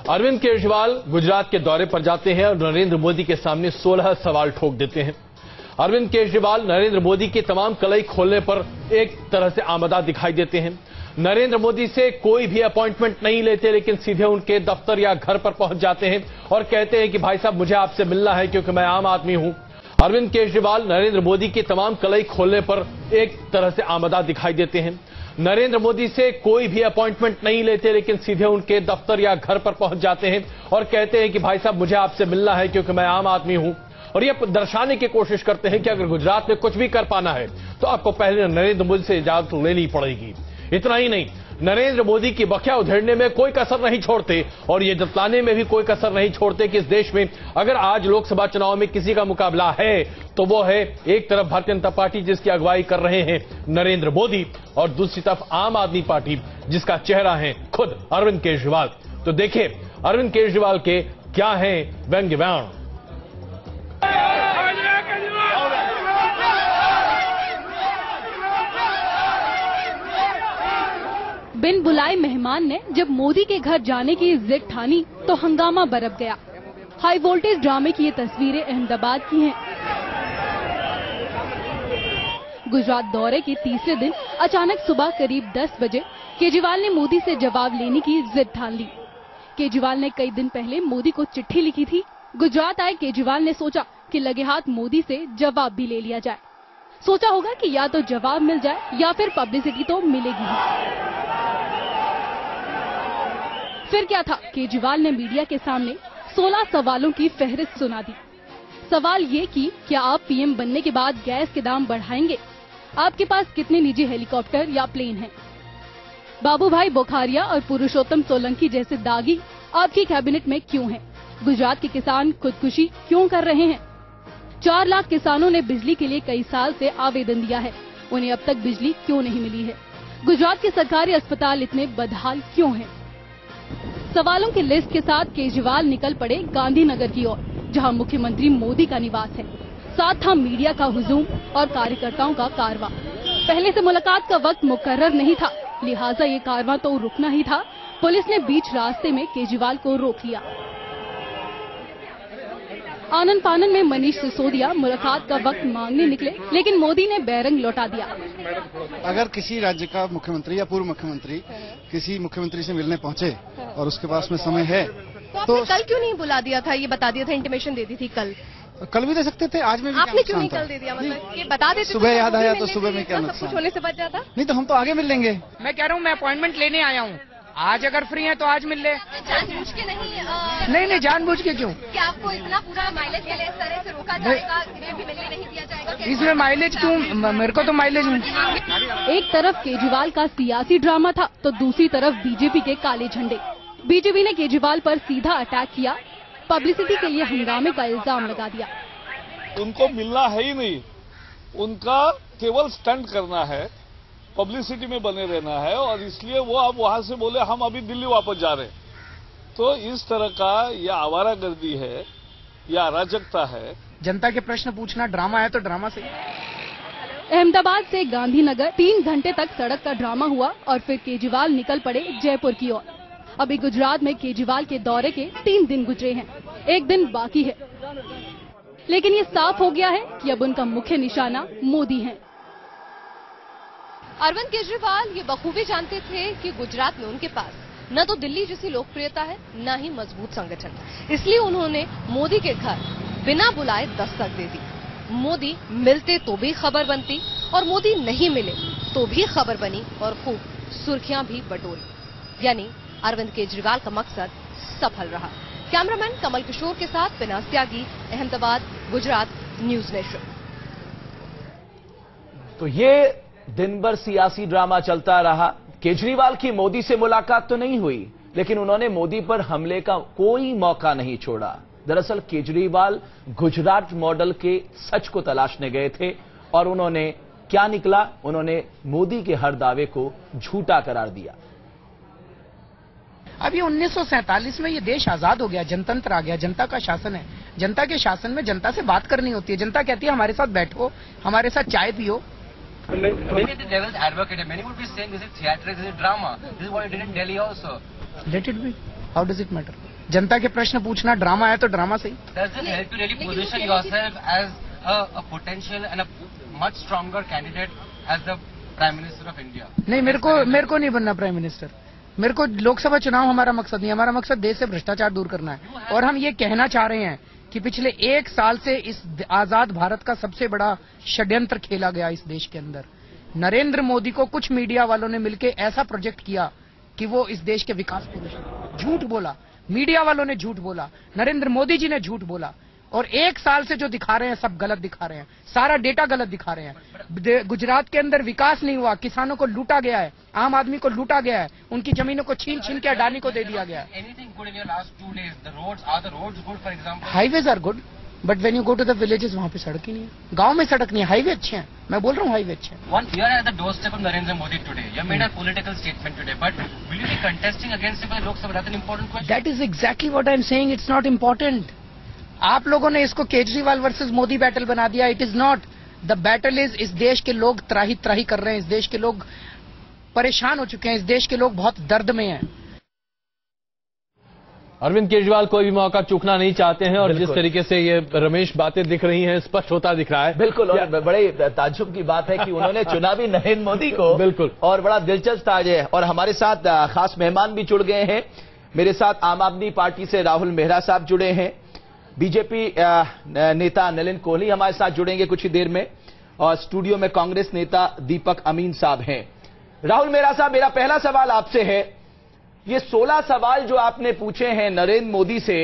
अरविंद केजरीवाल गुजरात के दौरे पर जाते हैं और नरेंद्र मोदी के सामने 16 सवाल ठोक देते हैं। अरविंद केजरीवाल नरेंद्र मोदी की तमाम कलई खोलने पर एक तरह से आमदा दिखाई देते हैं। नरेंद्र मोदी से कोई भी अपॉइंटमेंट नहीं लेते, लेकिन सीधे उनके दफ्तर या घर पर पहुंच जाते हैं और कहते हैं कि भाई साहब मुझे आपसे मिलना है क्योंकि मैं आम आदमी हूं। अरविंद केजरीवाल नरेंद्र मोदी की तमाम कलई खोलने पर एक तरह से आमदा दिखाई देते हैं। नरेंद्र मोदी से कोई भी अपॉइंटमेंट नहीं लेते, लेकिन सीधे उनके दफ्तर या घर पर पहुंच जाते हैं और कहते हैं कि भाई साहब मुझे आपसे मिलना है क्योंकि मैं आम आदमी हूं। और ये दर्शाने की कोशिश करते हैं कि अगर गुजरात में कुछ भी कर पाना है तो आपको पहले नरेंद्र मोदी से इजाजत लेनी पड़ेगी। इतना ही नहीं, नरेंद्र मोदी की बखिया उधेड़ने में कोई कसर नहीं छोड़ते और ये जतलाने में भी कोई कसर नहीं छोड़ते कि इस देश में अगर आज लोकसभा चुनाव में किसी का मुकाबला है तो वो है एक तरफ भारतीय जनता पार्टी जिसकी अगुवाई कर रहे हैं नरेंद्र मोदी और दूसरी तरफ आम आदमी पार्टी जिसका चेहरा है खुद अरविंद केजरीवाल। तो देखिए अरविंद केजरीवाल के क्या है व्यंग्य बयान। बिन बुलाए मेहमान ने जब मोदी के घर जाने की जिद ठानी तो हंगामा बरप गया। हाई वोल्टेज ड्रामे की ये तस्वीरें अहमदाबाद की हैं। गुजरात दौरे के तीसरे दिन अचानक सुबह करीब 10 बजे केजरीवाल ने मोदी से जवाब लेने की जिद ठान ली। केजरीवाल ने कई दिन पहले मोदी को चिट्ठी लिखी थी। गुजरात आए केजरीवाल ने सोचा कि लगे हाथ मोदी से जवाब भी ले लिया जाए। सोचा होगा कि या तो जवाब मिल जाए या फिर पब्लिसिटी तो मिलेगी ही। फिर क्या था, केजरीवाल ने मीडिया के सामने 16 सवालों की फहरिस्त सुना दी। सवाल ये कि क्या आप पीएम बनने के बाद गैस के दाम बढ़ाएंगे? आपके पास कितने निजी हेलीकॉप्टर या प्लेन हैं? बाबू भाई बोखारिया और पुरुषोत्तम सोलंकी जैसे दागी आपकी कैबिनेट में क्यों हैं? गुजरात के किसान खुदकुशी क्यों कर रहे हैं? 4 लाख किसानों ने बिजली के लिए कई साल से आवेदन दिया है, उन्हें अब तक बिजली क्यों नहीं मिली है? गुजरात के सरकारी अस्पताल इतने बदहाल क्यों हैं? सवालों की लिस्ट के साथ केजरीवाल निकल पड़े गांधीनगर की ओर, जहां मुख्यमंत्री मोदी का निवास है। साथ था मीडिया का हुजूम और कार्यकर्ताओं का कारवां। पहले से मुलाकात का वक्त मुकर्रर नहीं था, लिहाजा ये कारवां तो रुकना ही था। पुलिस ने बीच रास्ते में केजरीवाल को रोक लिया। आनन फानन में मनीष सिसोदिया मुलाकात का वक्त मांगने निकले, लेकिन मोदी ने बैरंग लौटा दिया। अगर किसी राज्य का मुख्यमंत्री या पूर्व मुख्यमंत्री किसी मुख्यमंत्री से मिलने पहुंचे और उसके पास में समय है तो कल क्यों नहीं बुला दिया था? ये बता दिया था, इंटीमेशन दे दी थी। कल भी दे सकते थे, आज में भी। आपने क्यों नहीं कल दे दिया? मतलब ये बता देते, सुबह याद आया तो सुबह में क्या नुकसान? कुछ होने से बच जाता। नहीं तो हम तो आगे मिल लेंगे। मैं कह रहा हूँ मैं अपॉइंटमेंट लेने आया हूँ, आज अगर फ्री है तो आज मिल ले। जानबूझ के नहीं जानबूझ के क्यों? क्या आपको इतना पूरा माइलेज के लिए इस तरह से रोका जाएगा? इन्हें भी मिलने नहीं दिया जाएगा? इसमें माइलेज क्यों? मेरे को तो माइलेज। एक तरफ केजरीवाल का सियासी ड्रामा था तो दूसरी तरफ बीजेपी के काले झंडे। बीजेपी ने केजरीवाल पर सीधा अटैक किया, पब्लिसिटी के लिए हंगामे का इल्जाम लगा दिया। उनको मिलना है ही नहीं, उनका केवल स्टंट करना है, पब्लिसिटी में बने रहना है और इसलिए वो अब वहां से बोले हम अभी दिल्ली वापस जा रहे हैं। तो इस तरह का यह आवारागर्दी है या अराजकता है। जनता के प्रश्न पूछना ड्रामा है तो ड्रामा से। अहमदाबाद से गांधीनगर 3 घंटे तक सड़क का ड्रामा हुआ और फिर केजरीवाल निकल पड़े जयपुर की ओर। अभी गुजरात में केजरीवाल के दौरे के 3 दिन गुजरे हैं, 1 दिन बाकी है, लेकिन ये साफ हो गया है कि अब उनका मुख्य निशाना मोदी है। अरविंद केजरीवाल ये बखूबी जानते थे कि गुजरात में उनके पास न तो दिल्ली जैसी लोकप्रियता है, न ही मजबूत संगठन। इसलिए उन्होंने मोदी के घर बिना बुलाए दस्तक दे दी। मोदी मिलते तो भी खबर बनती और मोदी नहीं मिले तो भी खबर बनी और खूब सुर्खियां भी बटोरी। यानी अरविंद केजरीवाल का मकसद सफल रहा। कैमरामैन कमल किशोर के साथ बिनास त्यागी, अहमदाबाद, गुजरात न्यूज नेशन। तो ये दिन भर सियासी ड्रामा चलता रहा। केजरीवाल की मोदी से मुलाकात तो नहीं हुई, लेकिन उन्होंने मोदी पर हमले का कोई मौका नहीं छोड़ा। दरअसल केजरीवाल गुजरात मॉडल के सच को तलाशने गए थे और उन्होंने क्या निकला? उन्होंने मोदी के हर दावे को झूठा करार दिया। अब ये 1947 में ये देश आजाद हो गया, जनतंत्र आ गया, जनता का शासन है। जनता के शासन में जनता से बात करनी होती है। जनता कहती है हमारे साथ बैठो, हमारे साथ चाय पियो। Many of the devil's advocate, many would be saying this is theatrics, this is drama. This is what you did in Delhi also. Let it be. How does it matter? जनता के प्रश्न पूछना ड्रामा है तो drama सही। Does it help you really position yourself as a potential and a much stronger candidate as the Prime Minister of India? नहीं, मेरे को नहीं बनना प्राइम मिनिस्टर। मेरे को लोकसभा चुनाव हमारा मकसद नहीं, हमारा मकसद देश से भ्रष्टाचार दूर करना है। और हम ये कहना चाह रहे हैं कि पिछले 1 साल से इस आजाद भारत का सबसे बड़ा षड्यंत्र खेला गया इस देश के अंदर। नरेंद्र मोदी को कुछ मीडिया वालों ने मिलकर ऐसा प्रोजेक्ट किया कि वो इस देश के विकास को झूठ बोला, मीडिया वालों ने झूठ बोला, नरेंद्र मोदी जी ने झूठ बोला, और 1 साल से जो दिखा रहे हैं सब गलत दिखा रहे हैं, सारा डेटा गलत दिखा रहे हैं। गुजरात के अंदर विकास नहीं हुआ, किसानों को लूटा गया है, आम आदमी को लूटा गया है, उनकी जमीनों को छीन छीन के अडानी को दे दिया गया है। Anything good in your last 2 days? Are the roads good, for example? Highways are good, but when you go to the villages वहां पे सड़क ही नहीं है, गांव में सड़क नहीं है, हाईवे अच्छे हैं, मैं बोल रहा हूँ हाईवे अच्छे हैं। You are at the doorstep of Narendra Modi today. You have made a political statement today, but will you be contesting against him in Lok Sabha? That's an important question. That is exactly what I am saying. It's not important. आप लोगों ने इसको Kejriwal versus Modi battle बना दिया। It is not. The battle is, इस देश के लोग त्राही त्राही कर रहे हैं, इस देश के लोग परेशान हो चुके हैं, इस देश के लोग बहुत दर्द में हैं। अरविंद केजरीवाल कोई भी मौका चूकना नहीं चाहते हैं और जिस तरीके से ये रमेश बातें दिख रही हैं, स्पष्ट होता दिख रहा है। बिल्कुल, और बड़े ताज्जुब की बात है कि उन्होंने चुना भी नरेंद्र मोदी को। बिल्कुल, और बड़ा दिलचस्प ताज है। और हमारे साथ खास मेहमान भी जुड़ गए हैं। मेरे साथ आम आदमी पार्टी से राहुल मेहरा साहब जुड़े हैं, बीजेपी नेता नलिन कोहली हमारे साथ जुड़ेंगे कुछ ही देर में, और स्टूडियो में कांग्रेस नेता दीपक अमीन साहब हैं। राहुल मेहरा साहब, मेरा पहला सवाल आपसे है, ये 16 सवाल जो आपने पूछे हैं नरेंद्र मोदी से,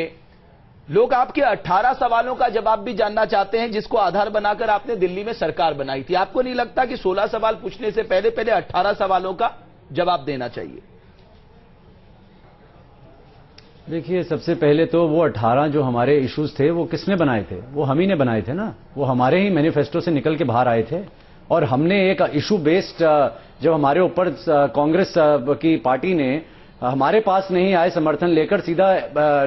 लोग आपके 18 सवालों का जवाब भी जानना चाहते हैं, जिसको आधार बनाकर आपने दिल्ली में सरकार बनाई थी। आपको नहीं लगता कि 16 सवाल पूछने से पहले 18 सवालों का जवाब देना चाहिए? देखिए, सबसे पहले तो वो 18 जो हमारे इश्यूज थे वो किसने बनाए थे? वो हम ही ने बनाए थे ना। वो हमारे ही मैनिफेस्टो से निकल के बाहर आए थे, और हमने एक इशू बेस्ड, जब हमारे ऊपर कांग्रेस की पार्टी ने हमारे पास नहीं आए समर्थन लेकर सीधा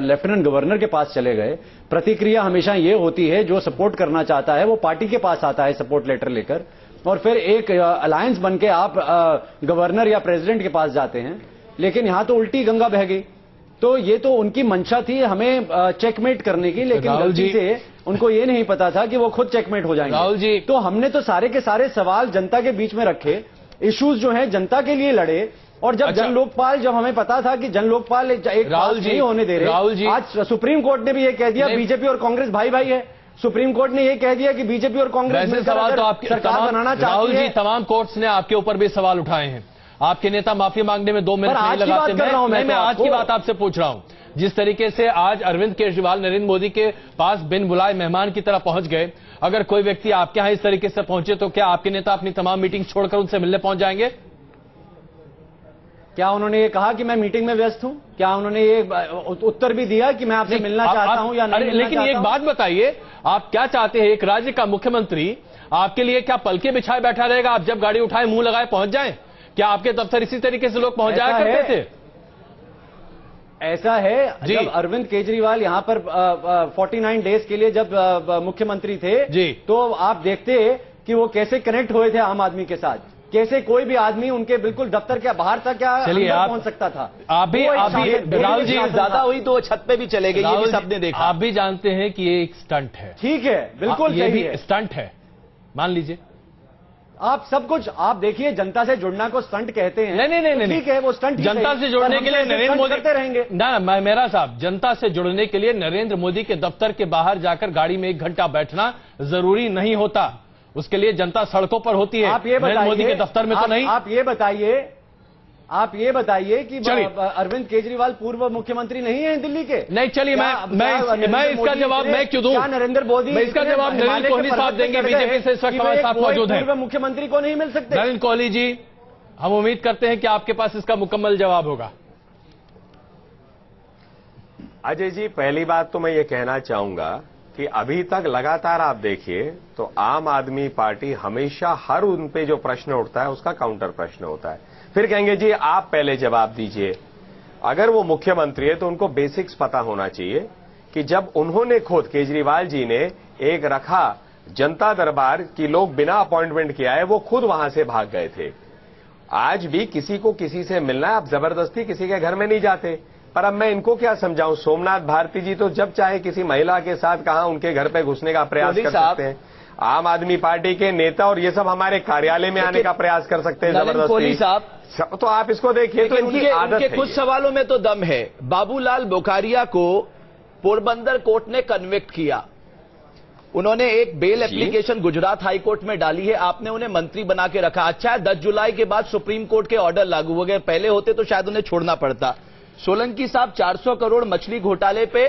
लेफ्टिनेंट गवर्नर के पास चले गए। प्रतिक्रिया हमेशा ये होती है, जो सपोर्ट करना चाहता है वो पार्टी के पास आता है सपोर्ट लेटर लेकर, और फिर एक अलायंस बन के आप गवर्नर या प्रेसिडेंट के पास जाते हैं। लेकिन यहां तो उल्टी गंगा बह गई। तो ये तो उनकी मंशा थी हमें चेकमेट करने की, लेकिन गलती से उनको ये नहीं पता था कि वो खुद चेकमेट हो जाएंगे। राहुल जी, तो हमने तो सारे के सारे सवाल जनता के बीच में रखे, इश्यूज जो हैं जनता के लिए लड़े, और जब जन लोकपाल, जब हमें पता था कि जन लोकपाल एक पास नहीं होने दे रहे, राहुल जी, आज सुप्रीम कोर्ट ने भी ये कह दिया बीजेपी और कांग्रेस भाई भाई है। सुप्रीम कोर्ट ने ये कह दिया कि बीजेपी और कांग्रेस सवाल तो आपके सरकार बनाना चाहती है। राहुल जी, तमाम कोर्ट्स ने आपके ऊपर भी सवाल उठाए हैं। आपके नेता माफी मांगने में 2 मिनट नहीं लगाते। मैं आज की बात आपसे पूछ रहा हूं। जिस तरीके से आज अरविंद केजरीवाल नरेंद्र मोदी के पास बिन बुलाए मेहमान की तरह पहुंच गए, अगर कोई व्यक्ति आपके यहां इस तरीके से पहुंचे तो क्या आपके नेता अपनी तमाम मीटिंग छोड़कर उनसे मिलने पहुंच जाएंगे? क्या उन्होंने ये कहा कि मैं मीटिंग में व्यस्त हूं? क्या उन्होंने ये उत्तर भी दिया कि मैं आपसे मिलना चाहता हूं या नहीं? लेकिन एक बात बताइए, आप क्या चाहते हैं? एक राज्य का मुख्यमंत्री आपके लिए क्या पलके बिछाए बैठा रहेगा? आप जब गाड़ी उठाए मुंह लगाए पहुंच जाए? क्या आपके दफ्तर इसी तरीके से लोग पहुंच जाया करते थे? ऐसा है, जब अरविंद केजरीवाल यहां पर 49 डेज के लिए जब मुख्यमंत्री थे जी, तो आप देखते कि वो कैसे कनेक्ट हुए थे आम आदमी के साथ, कैसे कोई भी आदमी उनके बिल्कुल दफ्तर के बाहर तक क्या पहुंच सकता था। आप भी राहुल जी, ज्यादा हुई तो छत पे भी चले गए, ये भी सबने देखा। आप भी जानते हैं कि ये एक स्टंट है। ठीक है, बिल्कुल ये भी स्टंट है, मान लीजिए। आप सब कुछ आप देखिए, जनता से जुड़ना को स्टंट कहते हैं। नहीं, ठीक है, वो स्टंट जनता से जुड़ने के लिए नरेंद्र मोदी करते रहेंगे ना। मेरा साहब, जनता से जुड़ने के लिए नरेंद्र मोदी के दफ्तर के बाहर जाकर गाड़ी में 1 घंटा बैठना जरूरी नहीं होता। उसके लिए जनता सड़कों पर होती है, नरेंद्र मोदी के दफ्तर में तो नहीं। आप ये बताइए कि अरविंद केजरीवाल पूर्व मुख्यमंत्री नहीं है दिल्ली के? नहीं, चलिए मैं इसका जवाब मैं क्यों दूं? नरेंद्र मोदी, मैं इसका जवाब नरेंद्र कोहली साहब देंगे, बीजेपी से इस वक्त हमारे साथ मौजूद है। पूर्व मुख्यमंत्री को नहीं मिल सकते? नरेंद्र कोहली जी, हम उम्मीद करते हैं कि आपके पास इसका मुकम्मल जवाब होगा। अजय जी, पहली बात तो मैं ये कहना चाहूंगा कि अभी तक लगातार आप देखिए तो आम आदमी पार्टी हमेशा हर उन पे जो प्रश्न उठता है उसका काउंटर प्रश्न होता है। फिर कहेंगे जी आप पहले जवाब दीजिए। अगर वो मुख्यमंत्री है तो उनको बेसिक्स पता होना चाहिए कि जब उन्होंने खुद केजरीवाल जी ने एक रखा जनता दरबार कि लोग बिना अपॉइंटमेंट के आए, वो खुद वहां से भाग गए थे। आज भी किसी को किसी से मिलना है, आप जबरदस्ती किसी के घर में नहीं जाते। पर अब मैं इनको क्या समझाऊं, सोमनाथ भारती जी तो जब चाहे किसी महिला के साथ कहा उनके घर पे घुसने का प्रयास कर सकते हैं। आम आदमी पार्टी के नेता और ये सब हमारे कार्यालय में आने का प्रयास कर सकते हैं जबरदस्ती। साहब तो आप इसको देखिए, तो इनकी आदत है। कुछ सवालों में तो दम है। बाबूलाल बोकारिया को पोरबंदर कोर्ट ने कन्विक्ट किया, उन्होंने एक bail application Gujarat high court में डाली है, आपने उन्हें मंत्री बना के रखा। अच्छा है 10 जुलाई के बाद सुप्रीम कोर्ट के ऑर्डर लागू हो गए, पहले होते तो शायद उन्हें छोड़ना पड़ता। सोलंकी साहब 400 करोड़ मछली घोटाले पे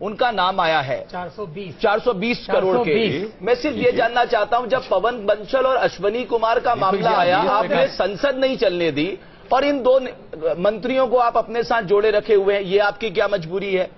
उनका नाम आया है, 420 करोड़ के। मैं सिर्फ ये जानना चाहता हूं, जब पवन बंसल और अश्वनी कुमार का मामला आया, आपने संसद नहीं चलने दी और इन दो मंत्रियों को आप अपने साथ जोड़े रखे हुए हैं, ये आपकी क्या मजबूरी है?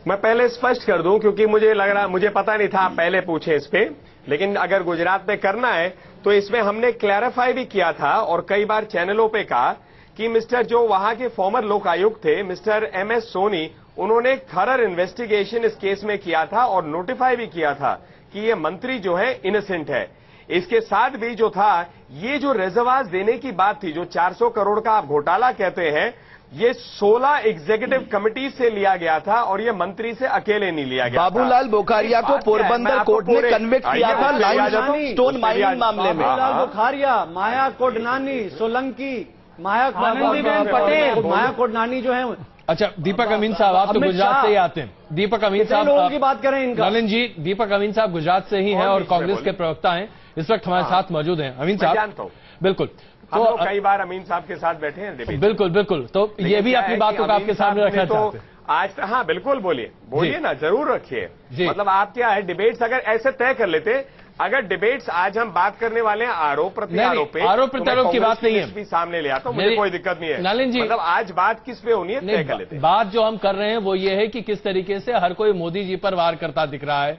मैं पहले स्पष्ट कर दूं, क्योंकि मुझे लग रहा, मुझे पता नहीं था आप पहले पूछे इस पे, लेकिन अगर गुजरात में करना है तो इसमें हमने क्लैरिफाई भी किया था और कई बार चैनलों पे कहा कि मिस्टर जो वहां के फॉर्मर लोक आयुक्त थे मिस्टर MS सोनी, उन्होंने एक थरर इन्वेस्टिगेशन इस केस में किया था और नोटिफाई भी किया था कि ये मंत्री जो है इनोसेंट है। इसके साथ भी जो था, ये जो रिजर्वाज देने की बात थी, जो 400 करोड़ का आप घोटाला कहते हैं, ये 16 एग्जीक्यूटिव कमेटी से लिया गया था और ये मंत्री से अकेले नहीं लिया गया। बाबूलाल बोकारिया को पोरबंदर कोर्ट ने कन्विक्ट किया था लाइमस्टोन माइनिंग मामले में। बाबूलाल बोकारिया, माया कोडनानी, सोलंकी, आनंदीबेन पटेल, माया कोडनानी जो है। अच्छा दीपक अमीन साहब, आप तो गुजरात से ही आते हैं। दीपक अमीन साहब लोगों की बात करें इनका। नलिन जी, दीपक अमीन साहब गुजरात से ही हैं और कांग्रेस के प्रवक्ता हैं, इस वक्त हमारे साथ मौजूद हैं। अमीन साहब जानता हूं, बिल्कुल, हम लोग कई बार अमीन साहब के साथ बैठे हैं। बिल्कुल बिल्कुल, तो ये भी अपनी बातों को आपके सामने रखना चाहते हैं आज। हाँ बिल्कुल, बोलिए ना, जरूर रखिए। मतलब आप क्या है, डिबेट्स अगर ऐसे तय कर लेते, अगर डिबेट्स आज हम बात करने वाले हैं आरोप प्रत्यारोप पे, आरोप प्रत्यारोप की बात नहीं है, भी सामने ले आता, मुझे कोई दिक्कत नहीं है। नलिन जी, मतलब आज बात किस पे होनी है तय कर लेते। बात जो हम कर रहे हैं वो ये है कि किस तरीके से हर कोई मोदी जी पर वार करता दिख रहा है।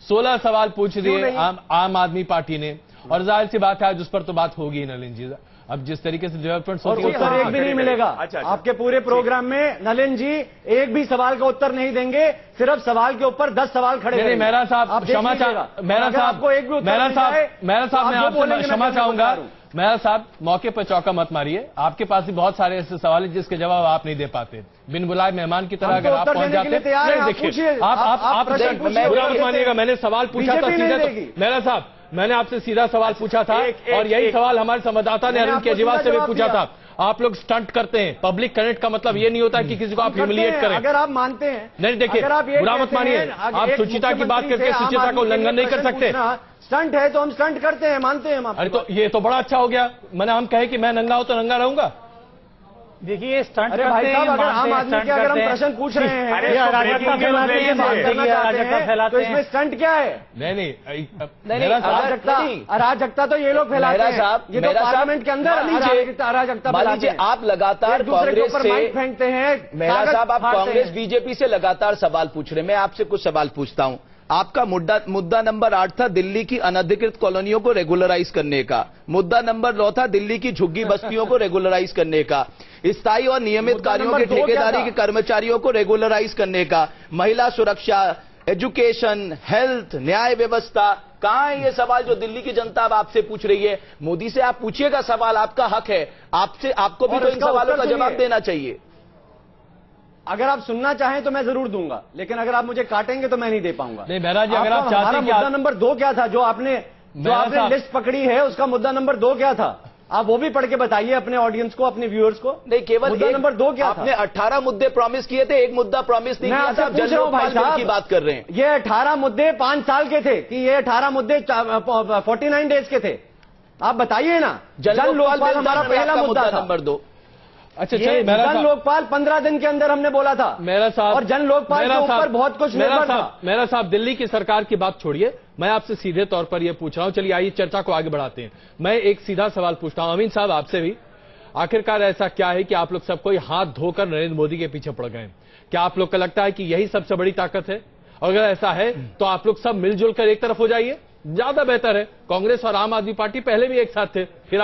16 सवाल पूछ दिए आम आदमी पार्टी ने, और जाहिर सी बात है आज उस पर तो बात होगी नलिन जी। अब जिस तरीके से डेवलपमेंट और उत्तर एक भी नहीं मिलेगा। अच्छा। आपके पूरे प्रोग्राम में नलिन जी एक भी सवाल का उत्तर नहीं देंगे, सिर्फ सवाल के ऊपर 10 सवाल खड़े नहीं, मेरा साहब क्षमा चाहूंगा, मेरा साहब मैं आपसे क्षमा चाहूंगा। मेरा साहब मौके पर चौका मत मारिए, आपके पास भी बहुत सारे ऐसे सवाल हैं जिसके जवाब आप नहीं दे पाते। बिन बुलाए मेहमान की तरह अगर आप पहुंच जाते, देखिए आप बुरा मत मानिएगा, मैंने सवाल पूछा था सीधा। मेरा साहब मैंने आपसे सीधा सवाल पूछा था और यही सवाल हमारे संवाददाता ने अरविंद केजरीवाल से भी पूछा था। आप लोग स्टंट करते हैं, पब्लिक कनेक्ट का मतलब ये नहीं होता कि किसी को आप ह्यूमिलिएट करें। अगर आप मानते हैं, नहीं देखिए बुरा मत मानिए, आप शुचिता की बात करके शुचिता का उल्लंघन नहीं कर सकते। स्टंट है तो हम स्टंट करते हैं, मानते हैं हम। अरे तो ये तो बड़ा अच्छा हो गया, मैंने हम कहे कि मैं नंगा हूं तो नंगा रहूंगा। देखिए स्टंट करते हैं, अगर आम आदमी के अगर हम प्रश्न पूछ रहे हैं, अराजकता फैलाते हैं, बात करना चाहते हैं, तो इसमें स्टंट क्या है? नहीं अराजकता तो ये लोग फैलाते हैं, ये तो पार्लियामेंट के अंदर अराजकता फैलाते हैं। आप लगातार कांग्रेस से फेंकते हैं। मेहरा साहब, आप कांग्रेस बीजेपी से लगातार सवाल पूछ रहे हैं, मैं आपसे कुछ सवाल पूछता हूं। आपका मुद्दा नंबर 8 था दिल्ली की अनधिकृत कॉलोनियों को रेगुलराइज करने का, मुद्दा नंबर 9 था दिल्ली की झुग्गी बस्तियों को रेगुलराइज करने का, स्थायी और नियमित कार्यों के ठेकेदारी के कर्मचारियों को रेगुलराइज करने का, महिला सुरक्षा, एजुकेशन, हेल्थ, न्याय व्यवस्था। कहां है ये सवाल जो दिल्ली की जनता अब आपसे पूछ रही है? मोदी से आप पूछिएगा सवाल, आपका हक है, आपको भी तो इन सवालों का जवाब देना चाहिए। अगर आप सुनना चाहें तो मैं जरूर दूंगा, लेकिन अगर आप मुझे काटेंगे तो मैं नहीं दे पाऊंगा। नहीं महाराज जी, अगर आप चाहते हैं, मुद्दा नंबर 2 क्या था जो आपने लिस्ट पकड़ी है, उसका मुद्दा नंबर 2 क्या था? आप वो भी पढ़ के बताइए अपने ऑडियंस को, अपने व्यूअर्स को। नहीं, केवल मुद्दा नंबर 2 क्या था? आपने 18 मुद्दे प्रॉमिस किए थे, एक मुद्दा प्रॉमिस नहीं किया था। पूछ रहा हूं भाई साहब की बात कर रहे हैं, ये 18 मुद्दे 5 साल के थे कि ये 18 मुद्दे 49 डेज के थे? आप बताइए ना। जन लोकपाल हमारा पहला मुद्दा था, नंबर 2। अच्छा चलिए, जन लोकपाल 15 दिन के अंदर हमने बोला था मेरा साहब, और जन लोकपाल के ऊपर बहुत कुछ निर्भर था। मेरा साहब दिल्ली की सरकार की बात छोड़िए, मैं आपसे सीधे तौर पर यह पूछ रहा हूं। चलिए आइए चर्चा को आगे बढ़ाते हैं। मैं एक सीधा सवाल पूछता हूं अमीन साहब आपसे भी, आखिरकार ऐसा क्या है कि आप लोग सबको हाथ धोकर नरेंद्र मोदी के पीछे पड़ गए? क्या आप लोग को लगता है कि यही सबसे बड़ी ताकत है? और अगर ऐसा है तो आप लोग सब मिलजुल कर एक तरफ हो जाइए, ज्यादा बेहतर है। कांग्रेस और आम आदमी पार्टी पहले भी एक साथ थे, फिर